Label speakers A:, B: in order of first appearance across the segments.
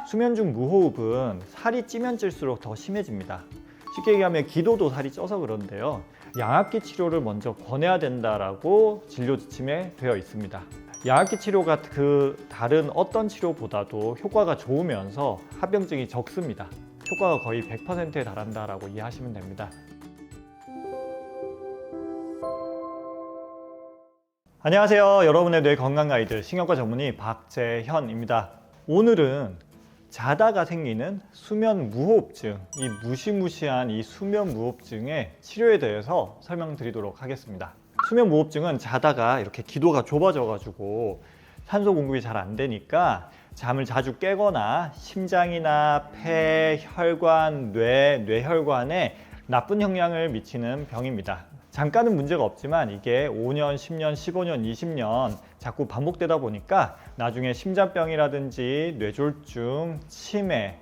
A: 수면 중 무호흡은 살이 찌면 찔수록 더 심해집니다. 쉽게 얘기하면 기도도 살이 쪄서 그런데요. 양압기 치료를 먼저 권해야 된다라고 진료 지침에 되어 있습니다. 양압기 치료가 그 다른 어떤 치료보다도 효과가 좋으면서 합병증이 적습니다. 효과가 거의 100%에 달한다라고 이해하시면 됩니다. 안녕하세요. 여러분의 뇌 건강 가이드 신경과 전문의 박재현입니다. 오늘은 자다가 생기는 수면 무호흡증, 이 무시무시한 이 수면 무호흡증의 치료에 대해서 설명드리도록 하겠습니다. 수면 무호흡증은 자다가 이렇게 기도가 좁아져 가지고 산소 공급이 잘 안 되니까 잠을 자주 깨거나 심장이나 폐, 혈관, 뇌혈관에 나쁜 영향을 미치는 병입니다. 잠깐은 문제가 없지만 이게 5년, 10년, 15년, 20년 자꾸 반복되다 보니까 나중에 심장병이라든지 뇌졸중, 치매,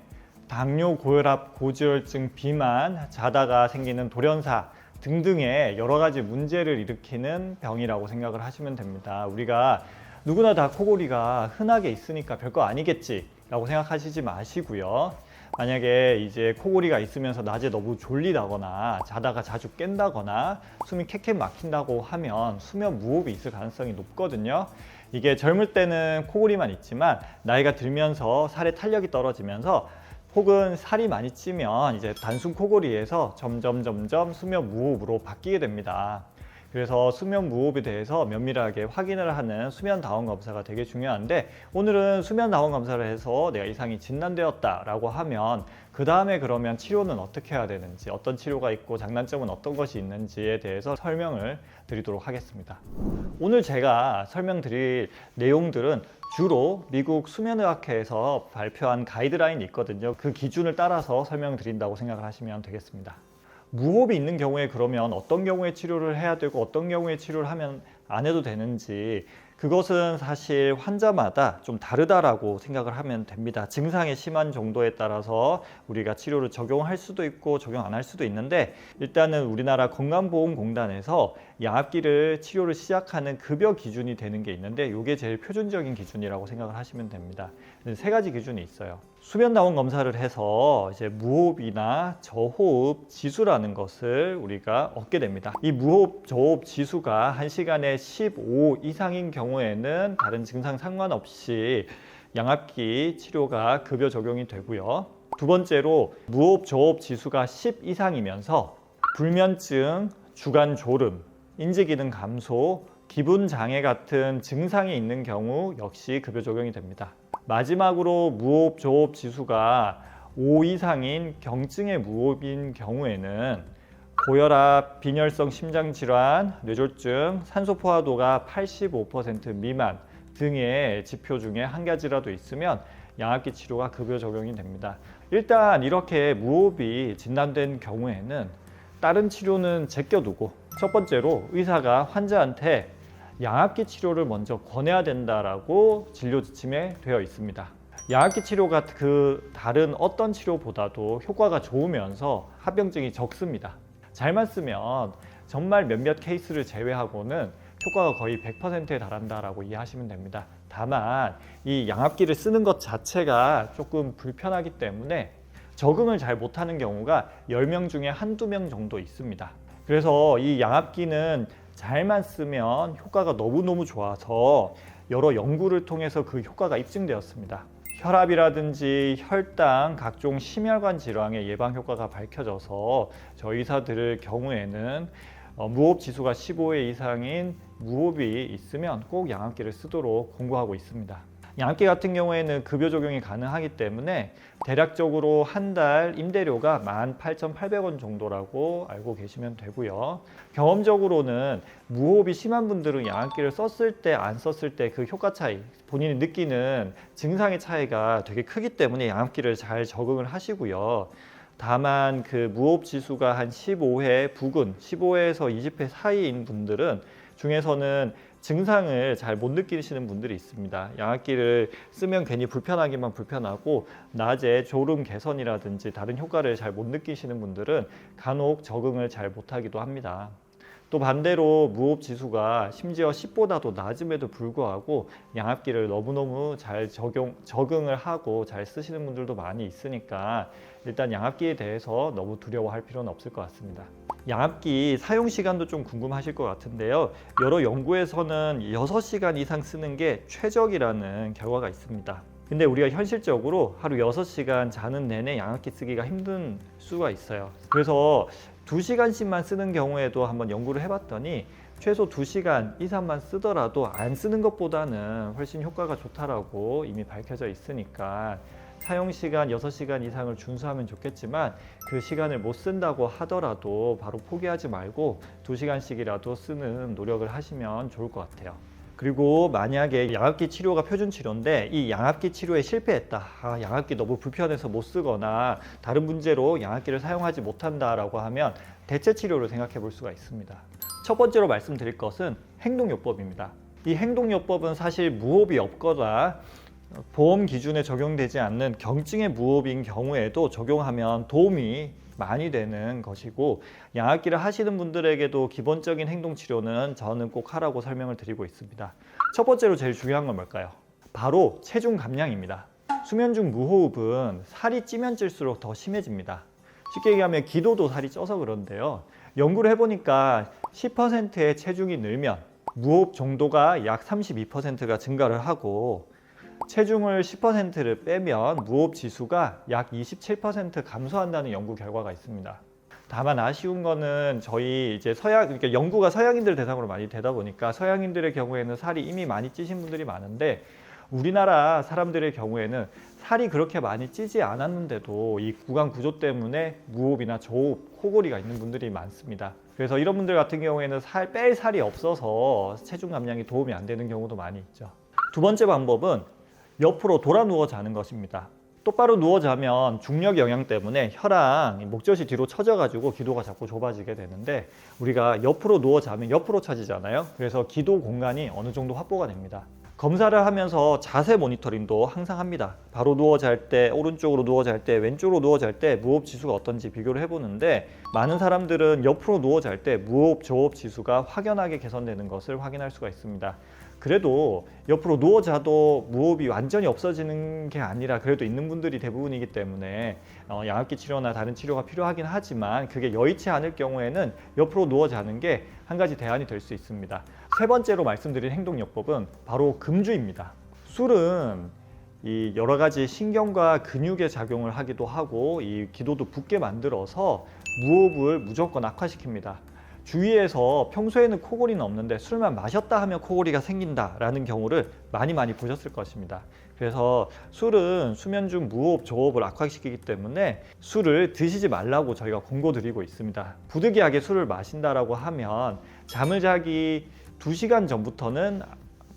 A: 당뇨, 고혈압, 고지혈증, 비만, 자다가 생기는 돌연사 등등의 여러 가지 문제를 일으키는 병이라고 생각을 하시면 됩니다. 우리가 누구나 다 코골이가 흔하게 있으니까 별거 아니겠지 라고 생각하시지 마시고요. 만약에 이제 코골이가 있으면서 낮에 너무 졸리다거나 자다가 자주 깬다거나 숨이 캑캑 막힌다고 하면 수면 무호흡이 있을 가능성이 높거든요. 이게 젊을 때는 코골이만 있지만 나이가 들면서 살의 탄력이 떨어지면서 혹은 살이 많이 찌면 이제 단순 코골이에서 점점 수면 무호흡으로 바뀌게 됩니다. 그래서 수면 무호흡에 대해서 면밀하게 확인을 하는 수면 다원 검사가 되게 중요한데, 오늘은 수면 다원 검사를 해서 내가 이상이 진단되었다 라고 하면 그 다음에 그러면 치료는 어떻게 해야 되는지, 어떤 치료가 있고 장단점은 어떤 것이 있는지에 대해서 설명을 드리도록 하겠습니다. 오늘 제가 설명드릴 내용들은 주로 미국 수면의학회에서 발표한 가이드라인이 있거든요. 그 기준을 따라서 설명드린다고 생각을 하시면 되겠습니다. 무호흡이 있는 경우에 그러면 어떤 경우에 치료를 해야 되고 어떤 경우에 치료를 하면 안 해도 되는지, 그것은 사실 환자마다 좀 다르다라고 생각을 하면 됩니다. 증상의 심한 정도에 따라서 우리가 치료를 적용할 수도 있고 적용 안 할 수도 있는데, 일단은 우리나라 건강보험공단에서 양압기를 치료를 시작하는 급여 기준이 되는 게 있는데, 이게 제일 표준적인 기준이라고 생각을 하시면 됩니다. 세 가지 기준이 있어요. 수면다원 검사를 해서 이제 무호흡이나 저호흡 지수라는 것을 우리가 얻게 됩니다. 이 무호흡, 저호흡 지수가 1시간에 15 이상인 경우에는 다른 증상 상관없이 양압기 치료가 급여 적용이 되고요. 두 번째로 무호흡, 저호흡 지수가 10 이상이면서 불면증, 주간 졸음, 인지기능 감소, 기분 장애 같은 증상이 있는 경우 역시 급여 적용이 됩니다. 마지막으로 무호흡, 저호흡 지수가 5 이상인 경증의 무호흡인 경우에는 고혈압, 빈혈성 심장질환, 뇌졸중, 산소 포화도가 85% 미만 등의 지표 중에 한 가지라도 있으면 양압기 치료가 급여 적용이 됩니다. 일단 이렇게 무호흡이 진단된 경우에는 다른 치료는 제껴두고, 첫 번째로 의사가 환자한테 양압기 치료를 먼저 권해야 된다라고 진료 지침에 되어 있습니다. 양압기 치료가 그 다른 어떤 치료보다도 효과가 좋으면서 합병증이 적습니다. 잘만 쓰면 정말 몇몇 케이스를 제외하고는 효과가 거의 100%에 달한다라고 이해하시면 됩니다. 다만 이 양압기를 쓰는 것 자체가 조금 불편하기 때문에 적응을 잘 못하는 경우가 10명 중에 한두 명 정도 있습니다. 그래서 이 양압기는 잘만 쓰면 효과가 너무너무 좋아서 여러 연구를 통해서 그 효과가 입증되었습니다. 혈압이라든지 혈당, 각종 심혈관 질환의 예방 효과가 밝혀져서 저희 의사들의 경우에는 무호흡 지수가 15회 이상인 무호흡이 있으면 꼭 양압기를 쓰도록 권고하고 있습니다. 양압기 같은 경우에는 급여 적용이 가능하기 때문에 대략적으로 한 달 임대료가 18,800원 정도라고 알고 계시면 되고요. 경험적으로는 무호흡이 심한 분들은 양압기를 썼을 때 안 썼을 때 그 효과 차이, 본인이 느끼는 증상의 차이가 되게 크기 때문에 양압기를 잘 적응을 하시고요. 다만 그 무호흡 지수가 한 15회 부근, 15회에서 20회 사이인 분들은 중에서는 증상을 잘 못 느끼시는 분들이 있습니다. 양압기를 쓰면 괜히 불편하기만 불편하고 낮에 졸음 개선이라든지 다른 효과를 잘 못 느끼시는 분들은 간혹 적응을 잘 못하기도 합니다. 또 반대로 무호흡 지수가 심지어 10보다도 낮음에도 불구하고 양압기를 너무너무 잘 적응을 하고 잘 쓰시는 분들도 많이 있으니까 일단 양압기에 대해서 너무 두려워할 필요는 없을 것 같습니다. 양압기 사용 시간도 좀 궁금하실 것 같은데요. 여러 연구에서는 6시간 이상 쓰는 게 최적이라는 결과가 있습니다. 근데 우리가 현실적으로 하루 6시간 자는 내내 양압기 쓰기가 힘든 수가 있어요. 그래서 2시간씩만 쓰는 경우에도 한번 연구를 해봤더니 최소 2시간 이상만 쓰더라도 안 쓰는 것보다는 훨씬 효과가 좋다라고 이미 밝혀져 있으니까 사용 시간 6시간 이상을 준수하면 좋겠지만 그 시간을 못 쓴다고 하더라도 바로 포기하지 말고 2시간씩이라도 쓰는 노력을 하시면 좋을 것 같아요. 그리고 만약에 양압기 치료가 표준 치료인데 이 양압기 치료에 실패했다, 양압기 너무 불편해서 못 쓰거나 다른 문제로 양압기를 사용하지 못한다라고 하면 대체 치료를 생각해 볼 수가 있습니다. 첫 번째로 말씀드릴 것은 행동요법입니다. 이 행동요법은 사실 무호흡이 없거나 보험 기준에 적용되지 않는 경증의 무호흡인 경우에도 적용하면 도움이 많이 되는 것이고, 양압기를 하시는 분들에게도 기본적인 행동 치료는 저는 꼭 하라고 설명을 드리고 있습니다. 첫 번째로 제일 중요한 건 뭘까요? 바로 체중 감량입니다. 수면 중 무호흡은 살이 찌면 찔수록 더 심해집니다. 쉽게 얘기하면 기도도 살이 쪄서 그런데요. 연구를 해보니까 10%의 체중이 늘면 무호흡 정도가 약 32%가 증가를 하고, 체중을 10%를 빼면 무호흡 지수가 약 27% 감소한다는 연구 결과가 있습니다. 다만 아쉬운 거는 저희 이제 그러니까 연구가 서양인들 대상으로 많이 되다 보니까 서양인들의 경우에는 살이 이미 많이 찌신 분들이 많은데, 우리나라 사람들의 경우에는 살이 그렇게 많이 찌지 않았는데도 이 구강 구조 때문에 무호흡이나 저호흡, 코골이가 있는 분들이 많습니다. 그래서 이런 분들 같은 경우에는 뺄 살이 없어서 체중 감량이 도움이 안 되는 경우도 많이 있죠. 두 번째 방법은 옆으로 돌아 누워 자는 것입니다. 똑바로 누워 자면 중력 영향 때문에 혈랑 목젖이 뒤로 처져가지고 기도가 자꾸 좁아지게 되는데, 우리가 옆으로 누워 자면 옆으로 처지잖아요. 그래서 기도 공간이 어느 정도 확보가 됩니다. 검사를 하면서 자세 모니터링도 항상 합니다. 바로 누워 잘 때, 오른쪽으로 누워 잘 때, 왼쪽으로 누워 잘 때 무호흡 지수가 어떤지 비교를 해보는데, 많은 사람들은 옆으로 누워 잘 때 무호흡, 저호흡 지수가 확연하게 개선되는 것을 확인할 수가 있습니다. 그래도 옆으로 누워 자도 무호흡이 완전히 없어지는 게 아니라 그래도 있는 분들이 대부분이기 때문에 양압기 치료나 다른 치료가 필요하긴 하지만 그게 여의치 않을 경우에는 옆으로 누워 자는 게 한 가지 대안이 될 수 있습니다. 세 번째로 말씀드린 행동요법은 바로 금주입니다. 술은 이 여러 가지 신경과 근육에 작용을 하기도 하고 이 기도도 붓게 만들어서 무호흡을 무조건 악화시킵니다. 주위에서 평소에는 코골이는 없는데 술만 마셨다 하면 코골이가 생긴다라는 경우를 많이 보셨을 것입니다. 그래서 술은 수면 중 무호흡, 저호흡을 악화시키기 때문에 술을 드시지 말라고 저희가 권고드리고 있습니다. 부득이하게 술을 마신다라고 하면 잠을 자기 2시간 전부터는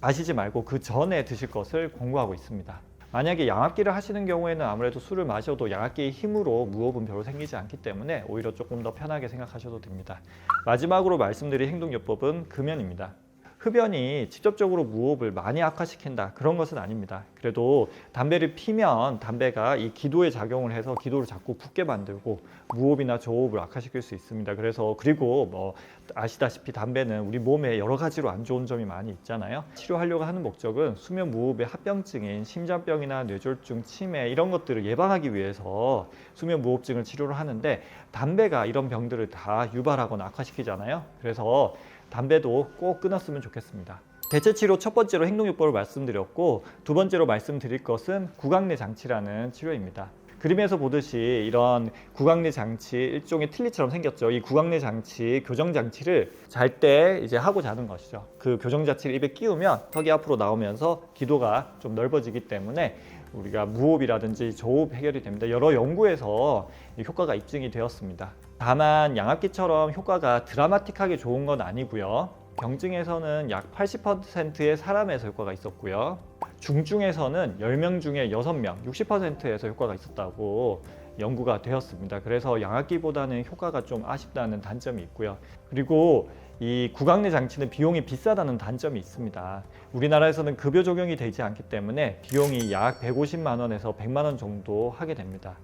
A: 마시지 말고 그 전에 드실 것을 권고하고 있습니다. 만약에 양압기를 하시는 경우에는 아무래도 술을 마셔도 양압기의 힘으로 무호흡은 별로 생기지 않기 때문에 오히려 조금 더 편하게 생각하셔도 됩니다. 마지막으로 말씀드릴 행동요법은 금연입니다. 흡연이 직접적으로 무호흡을 많이 악화시킨다, 그런 것은 아닙니다. 그래도 담배를 피면 담배가 이 기도에 작용을 해서 기도를 자꾸 붓게 만들고 무호흡이나 저호흡을 악화시킬 수 있습니다. 그리고 아시다시피 담배는 우리 몸에 여러 가지로 안 좋은 점이 많이 있잖아요. 치료하려고 하는 목적은 수면 무호흡의 합병증인 심장병이나 뇌졸중, 치매 이런 것들을 예방하기 위해서 수면 무호흡증을 치료를 하는데, 담배가 이런 병들을 다 유발하거나 악화시키잖아요. 그래서 담배도 꼭 끊었으면 좋겠습니다. 대체 치료 첫 번째로 행동요법을 말씀드렸고, 두 번째로 말씀드릴 것은 구강내 장치라는 치료입니다. 그림에서 보듯이 이런 구강내 장치, 일종의 틀니처럼 생겼죠. 이 구강내 장치, 교정 장치를 잘 때 이제 하고 자는 것이죠. 그 교정 장치를 입에 끼우면 턱이 앞으로 나오면서 기도가 좀 넓어지기 때문에 우리가 무호흡이라든지 저호흡 해결이 됩니다. 여러 연구에서 이 효과가 입증이 되었습니다. 다만 양압기처럼 효과가 드라마틱하게 좋은 건 아니고요. 경증에서는 약 80%의 사람에서 효과가 있었고요. 중증에서는 10명 중에 6명, 60%에서 효과가 있었다고 연구가 되었습니다. 그래서 양압기보다는 효과가 좀 아쉽다는 단점이 있고요. 그리고 이 구강내 장치는 비용이 비싸다는 단점이 있습니다. 우리나라에서는 급여 적용이 되지 않기 때문에 비용이 약 150만 원에서 100만 원 정도 하게 됩니다.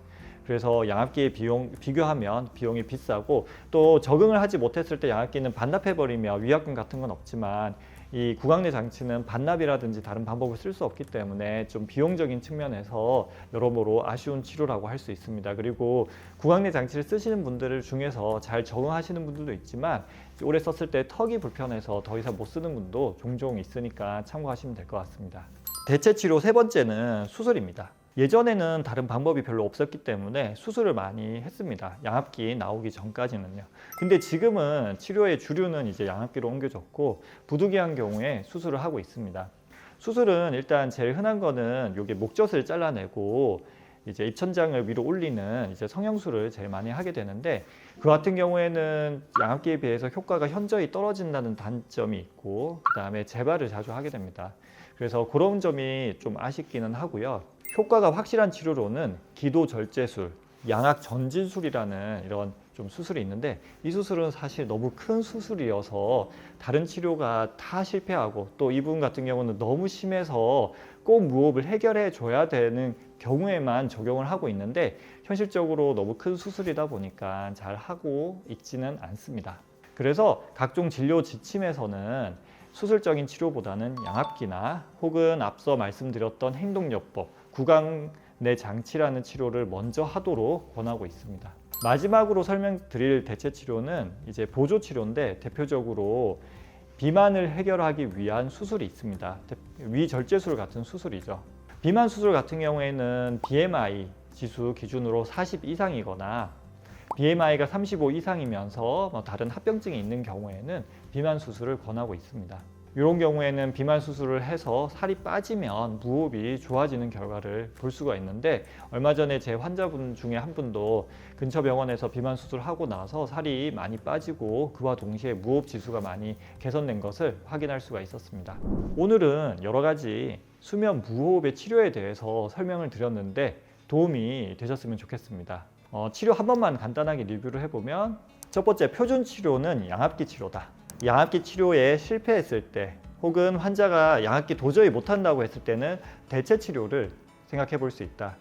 A: 그래서 양압기 비교하면 비용이 비싸고, 또 적응을 하지 못했을 때 양압기는 반납해버리며 위약금 같은 건 없지만 이 구강내 장치는 반납이라든지 다른 방법을 쓸 수 없기 때문에 좀 비용적인 측면에서 여러모로 아쉬운 치료라고 할 수 있습니다. 그리고 구강내 장치를 쓰시는 분들 중에서 잘 적응하시는 분들도 있지만 오래 썼을 때 턱이 불편해서 더 이상 못 쓰는 분도 종종 있으니까 참고하시면 될 것 같습니다. 대체 치료 세 번째는 수술입니다. 예전에는 다른 방법이 별로 없었기 때문에 수술을 많이 했습니다. 양압기 나오기 전까지는요. 근데 지금은 치료의 주류는 이제 양압기로 옮겨졌고 부득이한 경우에 수술을 하고 있습니다. 수술은 일단 제일 흔한 거는 여기 목젖을 잘라내고 이제 입천장을 위로 올리는 이제 성형술을 제일 많이 하게 되는데, 그 같은 경우에는 양압기에 비해서 효과가 현저히 떨어진다는 단점이 있고, 그 다음에 재발을 자주 하게 됩니다. 그래서 그런 점이 좀 아쉽기는 하고요. 효과가 확실한 치료로는 기도절제술, 양압전진술이라는 이런 좀 수술이 있는데, 이 수술은 사실 너무 큰 수술이어서 다른 치료가 다 실패하고, 또 이 부분 같은 경우는 너무 심해서 꼭 무호흡을 해결해 줘야 되는 경우에만 적용을 하고 있는데, 현실적으로 너무 큰 수술이다 보니까 잘 하고 있지는 않습니다. 그래서 각종 진료 지침에서는 수술적인 치료보다는 양압기나 혹은 앞서 말씀드렸던 행동요법, 구강내 장치라는 치료를 먼저 하도록 권하고 있습니다. 마지막으로 설명드릴 대체 치료는 이제 보조 치료인데, 대표적으로 비만을 해결하기 위한 수술이 있습니다. 위절제술 같은 수술이죠. 비만 수술 같은 경우에는 BMI 지수 기준으로 40 이상이거나 BMI가 35 이상이면서 다른 합병증이 있는 경우에는 비만 수술을 권하고 있습니다. 이런 경우에는 비만 수술을 해서 살이 빠지면 무호흡이 좋아지는 결과를 볼 수가 있는데, 얼마 전에 제 환자분 중에 한 분도 근처 병원에서 비만 수술하고 나서 살이 많이 빠지고 그와 동시에 무호흡 지수가 많이 개선된 것을 확인할 수가 있었습니다. 오늘은 여러 가지 수면 무호흡의 치료에 대해서 설명을 드렸는데 도움이 되셨으면 좋겠습니다. 치료 한 번만 간단하게 리뷰를 해보면, 첫 번째, 표준 치료는 양압기 치료다. 양압기 치료에 실패했을 때, 혹은 환자가 양압기 도저히 못한다고 했을 때는 대체 치료를 생각해 볼 수 있다.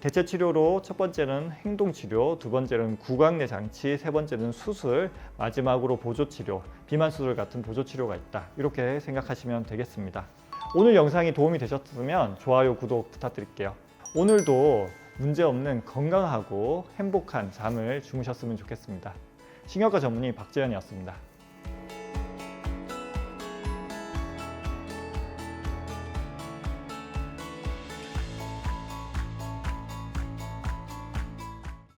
A: 대체 치료로 첫 번째는 행동치료, 두 번째는 구강내 장치, 세 번째는 수술, 마지막으로 보조치료, 비만 수술 같은 보조치료가 있다. 이렇게 생각하시면 되겠습니다. 오늘 영상이 도움이 되셨으면 좋아요, 구독 부탁드릴게요. 오늘도 문제없는 건강하고 행복한 잠을 주무셨으면 좋겠습니다. 신경과 전문의 박재현이었습니다.